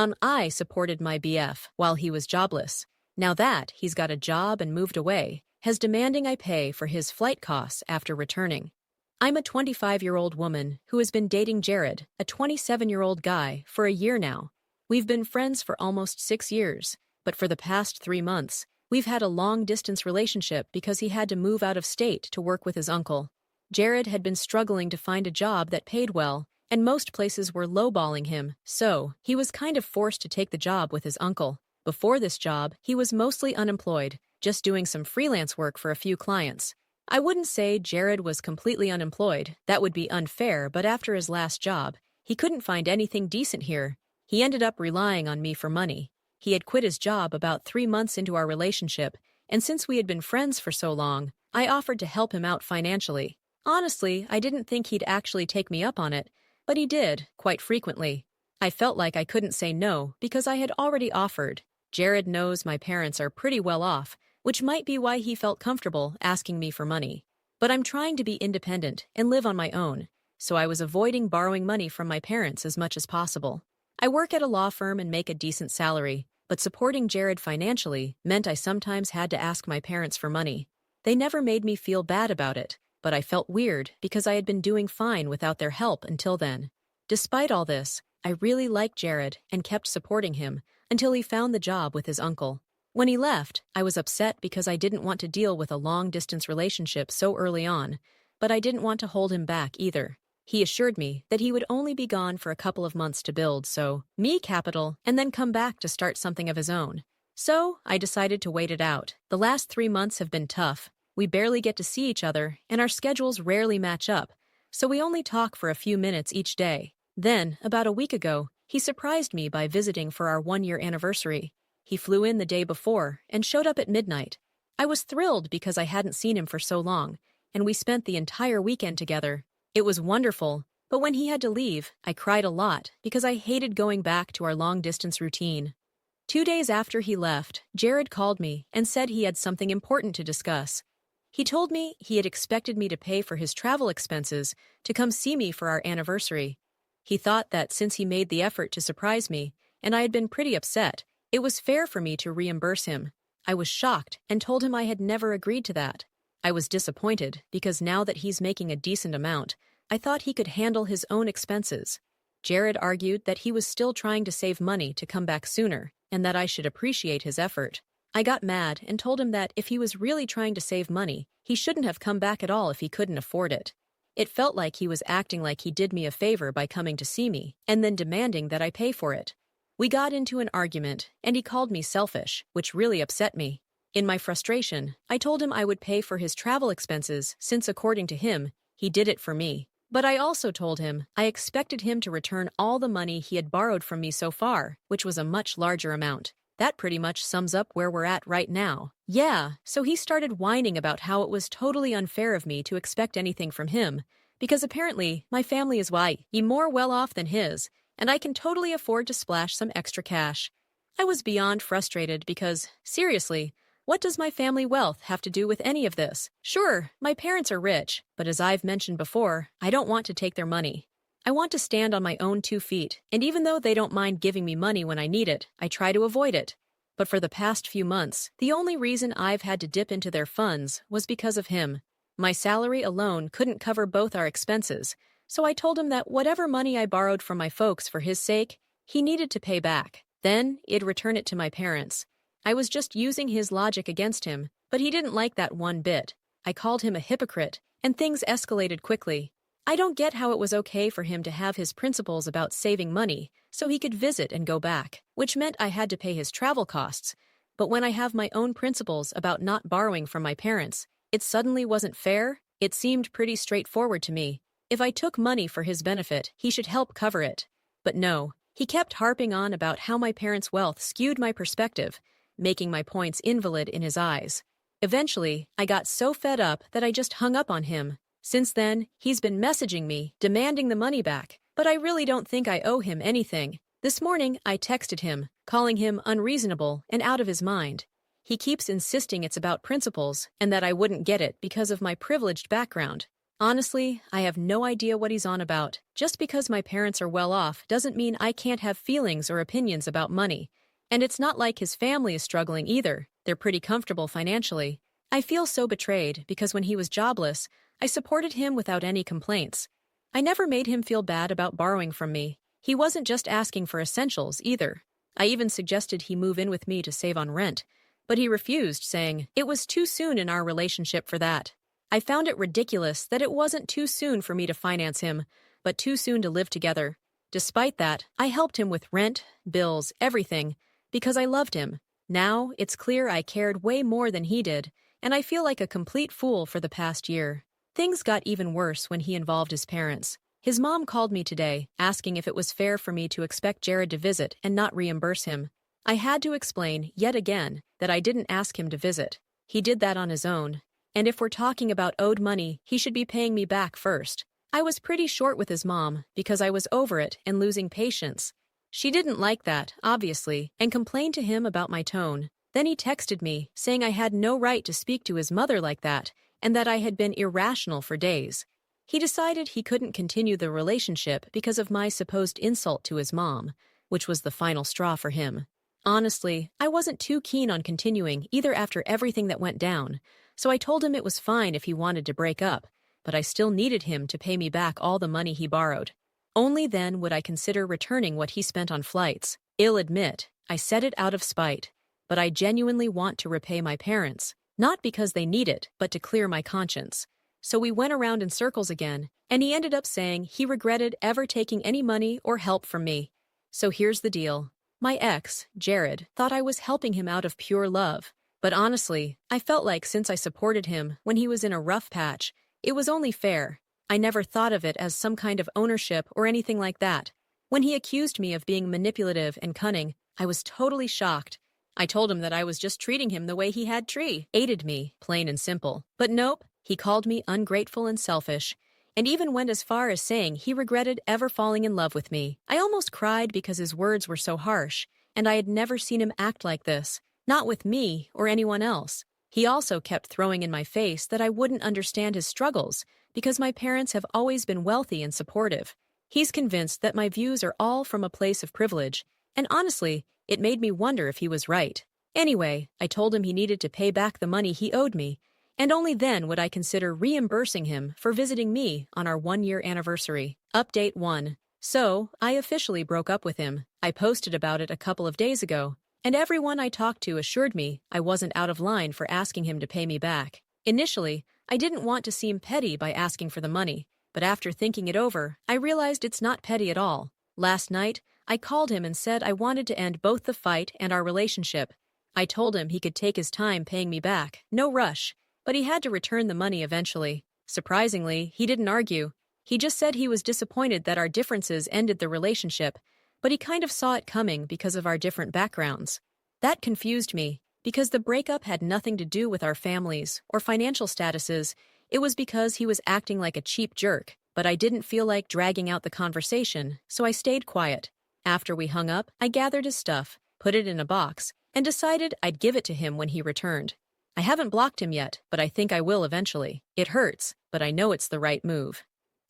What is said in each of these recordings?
I supported my BF while he was jobless. Now that he's got a job and moved away, has demanding I pay for his flight costs after returning. I'm a 25-year-old woman who has been dating Jared, a 27-year-old guy, for a year now. We've been friends for almost 6 years, but for the past 3 months, we've had a long-distance relationship because he had to move out of state to work with his uncle. Jared had been struggling to find a job that paid well, and most places were lowballing him, so he was kind of forced to take the job with his uncle. Before this job, he was mostly unemployed, just doing some freelance work for a few clients. I wouldn't say Jared was completely unemployed, that would be unfair, but after his last job, he couldn't find anything decent here. He ended up relying on me for money. He had quit his job about 3 months into our relationship, and since we had been friends for so long, I offered to help him out financially. Honestly, I didn't think he'd actually take me up on it, but he did, quite frequently. I felt like I couldn't say no because I had already offered. Jared knows my parents are pretty well off, which might be why he felt comfortable asking me for money. But I'm trying to be independent and live on my own, so I was avoiding borrowing money from my parents as much as possible. I work at a law firm and make a decent salary, but supporting Jared financially meant I sometimes had to ask my parents for money. They never made me feel bad about it, but I felt weird because I had been doing fine without their help until then. Despite all this, I really liked Jared and kept supporting him until he found the job with his uncle. When he left, I was upset because I didn't want to deal with a long-distance relationship so early on, but I didn't want to hold him back either. He assured me that he would only be gone for a couple of months to build, capital, and then come back to start something of his own. So, I decided to wait it out. The last 3 months have been tough. We barely get to see each other, and our schedules rarely match up, so we only talk for a few minutes each day. Then, about a week ago, he surprised me by visiting for our 1-year anniversary. He flew in the day before and showed up at midnight. I was thrilled because I hadn't seen him for so long, and we spent the entire weekend together. It was wonderful, but when he had to leave, I cried a lot because I hated going back to our long-distance routine. 2 days after he left, Jared called me and said he had something important to discuss. He told me he had expected me to pay for his travel expenses to come see me for our anniversary. He thought that since he made the effort to surprise me, and I had been pretty upset, it was fair for me to reimburse him. I was shocked and told him I had never agreed to that. I was disappointed because now that he's making a decent amount, I thought he could handle his own expenses. Jared argued that he was still trying to save money to come back sooner, and that I should appreciate his effort. I got mad and told him that if he was really trying to save money, he shouldn't have come back at all if he couldn't afford it. It felt like he was acting like he did me a favor by coming to see me, and then demanding that I pay for it. We got into an argument, and he called me selfish, which really upset me. In my frustration, I told him I would pay for his travel expenses since, according to him, he did it for me. But I also told him I expected him to return all the money he had borrowed from me so far, which was a much larger amount. That pretty much sums up where we're at right now. Yeah, so he started whining about how it was totally unfair of me to expect anything from him, because apparently my family is more well off than his, and I can totally afford to splash some extra cash. I was beyond frustrated because, seriously, what does my family wealth have to do with any of this? Sure, my parents are rich, but as I've mentioned before, I don't want to take their money. I want to stand on my own 2 feet, and even though they don't mind giving me money when I need it, I try to avoid it. But for the past few months, the only reason I've had to dip into their funds was because of him. My salary alone couldn't cover both our expenses, so I told him that whatever money I borrowed from my folks for his sake, he needed to pay back. Then, he'd return it to my parents. I was just using his logic against him, but he didn't like that one bit. I called him a hypocrite, and things escalated quickly. I don't get how it was okay for him to have his principles about saving money so he could visit and go back, which meant I had to pay his travel costs. But when I have my own principles about not borrowing from my parents, it suddenly wasn't fair. It seemed pretty straightforward to me. If I took money for his benefit, he should help cover it. But no, he kept harping on about how my parents' wealth skewed my perspective, making my points invalid in his eyes. Eventually, I got so fed up that I just hung up on him. Since then, he's been messaging me, demanding the money back, but I really don't think I owe him anything. This morning, I texted him, calling him unreasonable and out of his mind. He keeps insisting it's about principles and that I wouldn't get it because of my privileged background. Honestly, I have no idea what he's on about. Just because my parents are well off doesn't mean I can't have feelings or opinions about money. And it's not like his family is struggling either. They're pretty comfortable financially. I feel so betrayed because when he was jobless, I supported him without any complaints. I never made him feel bad about borrowing from me. He wasn't just asking for essentials either. I even suggested he move in with me to save on rent. But he refused, saying it was too soon in our relationship for that. I found it ridiculous that it wasn't too soon for me to finance him, but too soon to live together. Despite that, I helped him with rent, bills, everything, because I loved him. Now, it's clear I cared way more than he did, and I feel like a complete fool for the past year. Things got even worse when he involved his parents. His mom called me today, asking if it was fair for me to expect Jared to visit and not reimburse him. I had to explain, yet again, that I didn't ask him to visit. He did that on his own. And if we're talking about owed money, he should be paying me back first. I was pretty short with his mom because I was over it and losing patience. She didn't like that, obviously, and complained to him about my tone. Then he texted me, saying I had no right to speak to his mother like that, and that I had been irrational for days. He decided he couldn't continue the relationship because of my supposed insult to his mom, which was the final straw for him. Honestly, I wasn't too keen on continuing either after everything that went down, so I told him it was fine if he wanted to break up, but I still needed him to pay me back all the money he borrowed. Only then would I consider returning what he spent on flights. I'll admit, I said it out of spite, but I genuinely want to repay my parents, not because they need it, but to clear my conscience. So we went around in circles again, and he ended up saying he regretted ever taking any money or help from me. So here's the deal. My ex, Jared, thought I was helping him out of pure love. But honestly, I felt like since I supported him when he was in a rough patch, it was only fair. I never thought of it as some kind of ownership or anything like that. When he accused me of being manipulative and cunning, I was totally shocked. I told him that I was just treating him the way he had treated me, plain and simple. But nope, he called me ungrateful and selfish, and even went as far as saying he regretted ever falling in love with me. I almost cried because his words were so harsh, and I had never seen him act like this. Not with me or anyone else. He also kept throwing in my face that I wouldn't understand his struggles because my parents have always been wealthy and supportive. He's convinced that my views are all from a place of privilege, and honestly, it made me wonder if he was right. Anyway, I told him he needed to pay back the money he owed me, and only then would I consider reimbursing him for visiting me on our 1-year anniversary. Update 1. So, I officially broke up with him. I posted about it a couple of days ago, and everyone I talked to assured me I wasn't out of line for asking him to pay me back. Initially, I didn't want to seem petty by asking for the money, but after thinking it over, I realized it's not petty at all. Last night, I called him and said I wanted to end both the fight and our relationship. I told him he could take his time paying me back, no rush, but he had to return the money eventually. Surprisingly, he didn't argue. He just said he was disappointed that our differences ended the relationship, but he kind of saw it coming because of our different backgrounds. That confused me, because the breakup had nothing to do with our families or financial statuses. It was because he was acting like a cheap jerk, but I didn't feel like dragging out the conversation, so I stayed quiet. After we hung up, I gathered his stuff, put it in a box, and decided I'd give it to him when he returned. I haven't blocked him yet, but I think I will eventually. It hurts, but I know it's the right move.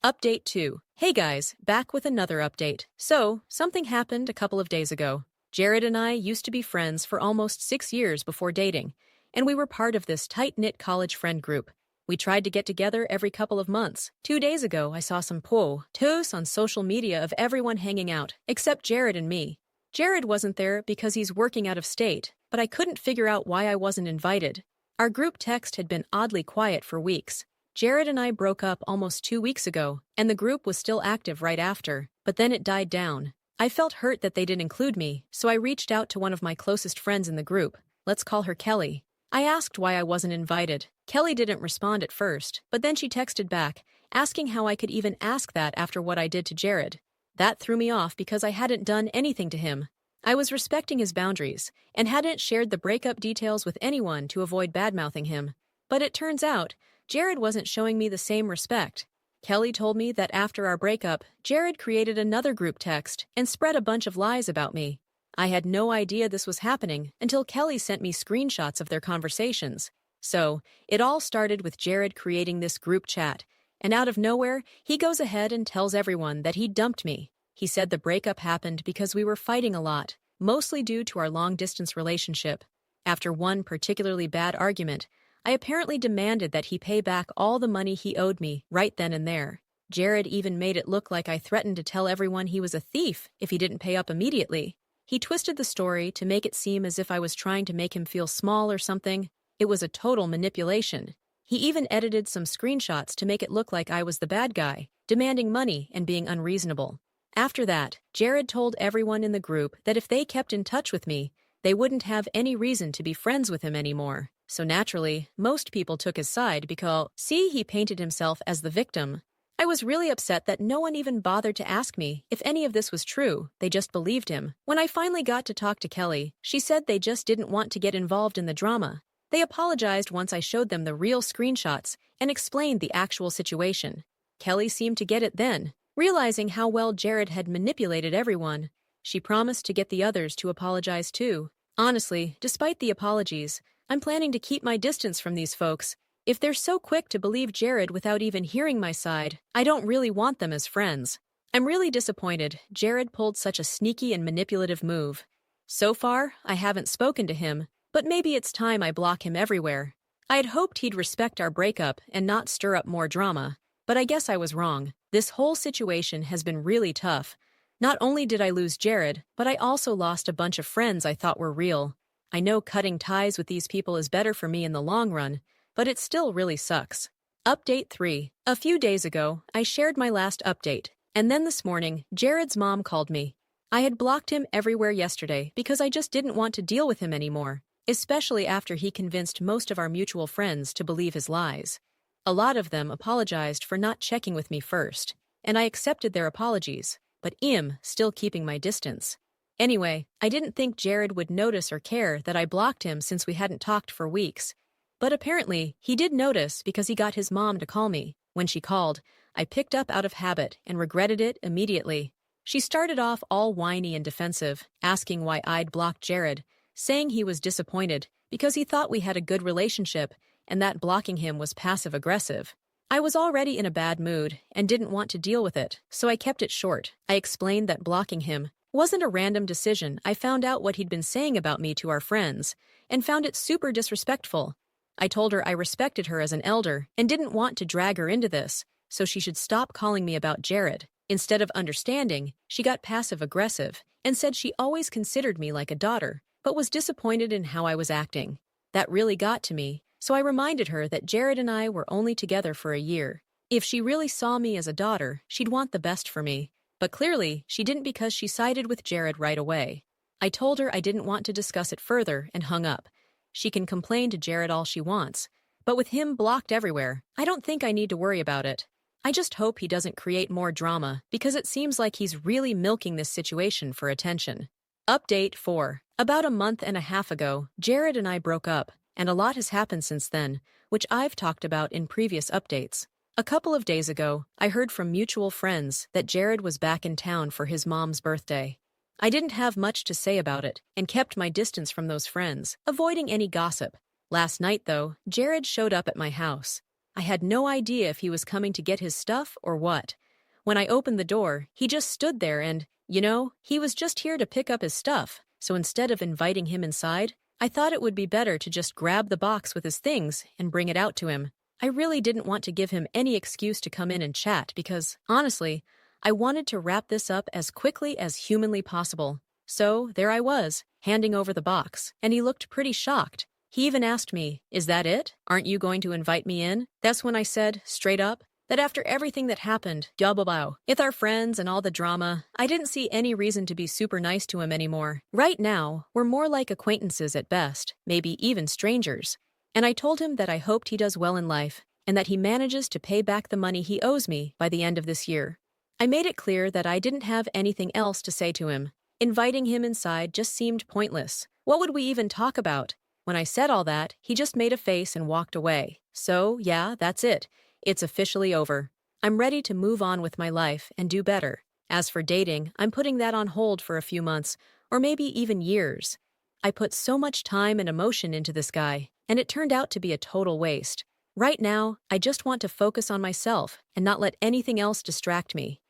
Update 2. Hey guys, back with another update. So, something happened a couple of days ago. Jared and I used to be friends for almost 6 years before dating, and we were part of this tight-knit college friend group. We tried to get together every couple of months. 2 days ago, I saw some posts on social media of everyone hanging out, except Jared and me. Jared wasn't there because he's working out of state, but I couldn't figure out why I wasn't invited. Our group text had been oddly quiet for weeks. Jared and I broke up almost 2 weeks ago, and the group was still active right after, but then it died down. I felt hurt that they didn't include me, so I reached out to one of my closest friends in the group. Let's call her Kelly. I asked why I wasn't invited. Kelly didn't respond at first, but then she texted back, asking how I could even ask that after what I did to Jared. That threw me off because I hadn't done anything to him. I was respecting his boundaries, and hadn't shared the breakup details with anyone to avoid badmouthing him. But it turns out, Jared wasn't showing me the same respect. Kelly told me that after our breakup, Jared created another group text and spread a bunch of lies about me. I had no idea this was happening until Kelly sent me screenshots of their conversations. So, it all started with Jared creating this group chat, And out of nowhere, he goes ahead and tells everyone that he dumped me. He said the breakup happened because we were fighting a lot, mostly due to our long-distance relationship. After one particularly bad argument, I apparently demanded that he pay back all the money he owed me right then and there. Jared even made it look like I threatened to tell everyone he was a thief if he didn't pay up immediately. He twisted the story to make it seem as if I was trying to make him feel small or something. It was a total manipulation. He even edited some screenshots to make it look like I was the bad guy, demanding money and being unreasonable. After that, Jared told everyone in the group that if they kept in touch with me, they wouldn't have any reason to be friends with him anymore. So naturally, most people took his side because, see, he painted himself as the victim. I was really upset that no one even bothered to ask me if any of this was true. They just believed him. When I finally got to talk to Kelly, she said they just didn't want to get involved in the drama. They apologized once I showed them the real screenshots and explained the actual situation. Kelly seemed to get it then, realizing how well Jared had manipulated everyone. She promised to get the others to apologize too. Honestly, despite the apologies, I'm planning to keep my distance from these folks. If they're so quick to believe Jared without even hearing my side, I don't really want them as friends. I'm really disappointed Jared pulled such a sneaky and manipulative move. So far, I haven't spoken to him, but maybe it's time I block him everywhere. I had hoped he'd respect our breakup and not stir up more drama, but I guess I was wrong. This whole situation has been really tough. Not only did I lose Jared, but I also lost a bunch of friends I thought were real. I know cutting ties with these people is better for me in the long run, but it still really sucks. Update 3. A few days ago, I shared my last update, and then this morning, Jared's mom called me. I had blocked him everywhere yesterday because I just didn't want to deal with him anymore, especially after he convinced most of our mutual friends to believe his lies. A lot of them apologized for not checking with me first, and I accepted their apologies, but I'm still keeping my distance. Anyway, I didn't think Jared would notice or care that I blocked him since we hadn't talked for weeks. But apparently, he did notice because he got his mom to call me. When she called, I picked up out of habit and regretted it immediately. She started off all whiny and defensive, asking why I'd blocked Jared, saying he was disappointed because he thought we had a good relationship and that blocking him was passive-aggressive. I was already in a bad mood and didn't want to deal with it, so I kept it short. I explained that blocking him wasn't a random decision. I found out what he'd been saying about me to our friends and found it super disrespectful. I told her I respected her as an elder and didn't want to drag her into this, so she should stop calling me about Jared. Instead of understanding, she got passive-aggressive and said she always considered me like a daughter, but was disappointed in how I was acting. That really got to me, so I reminded her that Jared and I were only together for a year. If she really saw me as a daughter, she'd want the best for me. But clearly, she didn't because she sided with Jared right away. I told her I didn't want to discuss it further and hung up. She can complain to Jared all she wants, but with him blocked everywhere, I don't think I need to worry about it. I just hope he doesn't create more drama because it seems like he's really milking this situation for attention. Update 4. About a month and a half ago, Jared and I broke up, and a lot has happened since then, which I've talked about in previous updates. A couple of days ago, I heard from mutual friends that Jared was back in town for his mom's birthday. I didn't have much to say about it and kept my distance from those friends, avoiding any gossip. Last night, though, Jared showed up at my house. I had no idea if he was coming to get his stuff or what. When I opened the door, he just stood there and, he was just here to pick up his stuff. So instead of inviting him inside, I thought it would be better to just grab the box with his things and bring it out to him. I really didn't want to give him any excuse to come in and chat because, honestly, I wanted to wrap this up as quickly as humanly possible. So there I was, handing over the box, and he looked pretty shocked. He even asked me, "Is that it? Aren't you going to invite me in?" That's when I said, straight up, that after everything that happened, with our friends and all the drama, I didn't see any reason to be super nice to him anymore. Right now, we're more like acquaintances at best, maybe even strangers. And I told him that I hoped he does well in life, and that he manages to pay back the money he owes me by the end of this year. I made it clear that I didn't have anything else to say to him. Inviting him inside just seemed pointless. What would we even talk about? When I said all that, he just made a face and walked away. So, yeah, that's it. It's officially over. I'm ready to move on with my life and do better. As for dating, I'm putting that on hold for a few months, or maybe even years. I put so much time and emotion into this guy, and it turned out to be a total waste. Right now, I just want to focus on myself and not let anything else distract me.